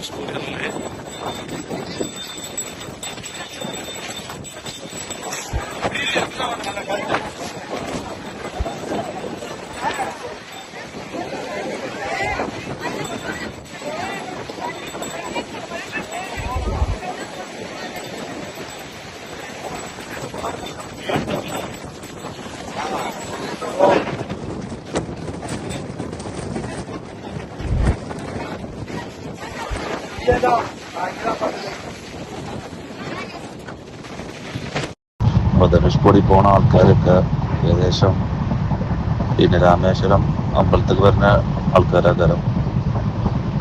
ധനുഷ്കോടികളിലെ ധനുഷ്കോടി പോണ ആൾക്കാരൊക്കെ ഏകദേശം പിന്നെ രാമേശ്വരം അമ്പലത്തിൽ വരുന്ന ആൾക്കാരാകാരം.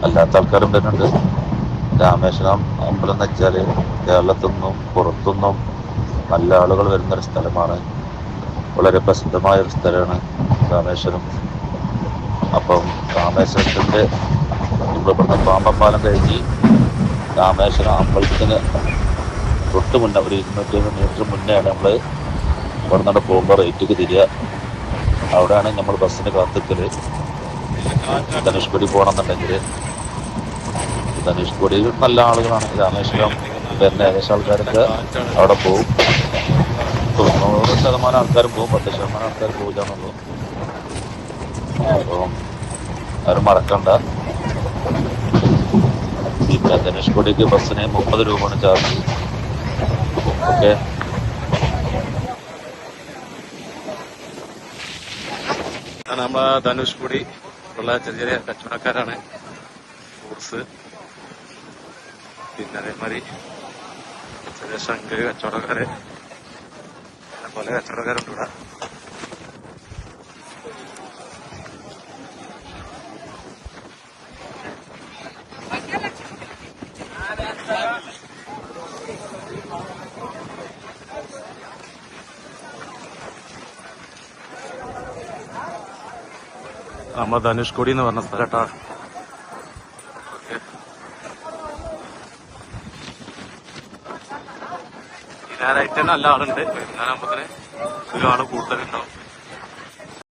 അല്ലാത്ത ആൾക്കാരും വരുന്നുണ്ട്. രാമേശ്വരം അമ്പലം എന്ന് വെച്ചാൽ കേരളത്തിൽ നിന്നും പുറത്തുനിന്നും നല്ല ആളുകൾ വരുന്നൊരു സ്ഥലമാണ്. വളരെ പ്രസിദ്ധമായ ഒരു സ്ഥലമാണ് രാമേശ്വരം. അപ്പം രാമേശ്വരത്തിൻ്റെ നമ്മളിവിടുന്ന് പാമ്പപ്പാലം കഴിഞ്ഞ് രാമേശ്വരം അമ്പലത്തിന് തൊട്ട് മുന്നേ ഒരു 250 മീറ്റർ മുന്നെയാണ് നമ്മൾ ഇവിടെ നിന്ന് പോകുമ്പോൾ റൈറ്റിക്ക് തിരിയുക. അവിടെയാണ് നമ്മൾ ബസ്സിന് കാത്തിക്കല്. ധനുഷ്കോടി പോകണമെന്നുണ്ടെങ്കിൽ ധനുഷ്കോടിയിൽ നല്ല ആളുകളാണ്. രാമേശ്വരം വരുന്ന ഏകദേശം ആൾക്കാരൊക്കെ അവിടെ പോകും. 90% ആൾക്കാരും പോകും, 10% ആൾക്കാർ പോകില്ല എന്നുള്ളൂ. അപ്പം ആരും മറക്കണ്ട. പിന്നെ ധനുഷ്കോടിക്ക് ബസ്സിന് 30 രൂപയാണ് ചാർജ്. ഓക്കെ, നമ്മളെ ധനുഷ്കോടി ഉള്ള ചെറിയ ചെറിയ കച്ചവടക്കാരാണ്. ഫ്രൂട്ട്സ്, പിന്നെ അതേമാതിരി ചെറിയ ശംഖ് കച്ചവടക്കാര്, പല കച്ചവടക്കാരുണ്ട് ഇവിടെ. നമ്മ ധനുഷ്കോടി എന്ന് പറഞ്ഞ സ്ഥലട്ടാ. ഇതിനായിട്ട് നല്ല ആളുണ്ട്. വൈകുന്നേരം ആകുമ്പത്തിന് ഒരുപാട് കൂടുതലുണ്ടാവും.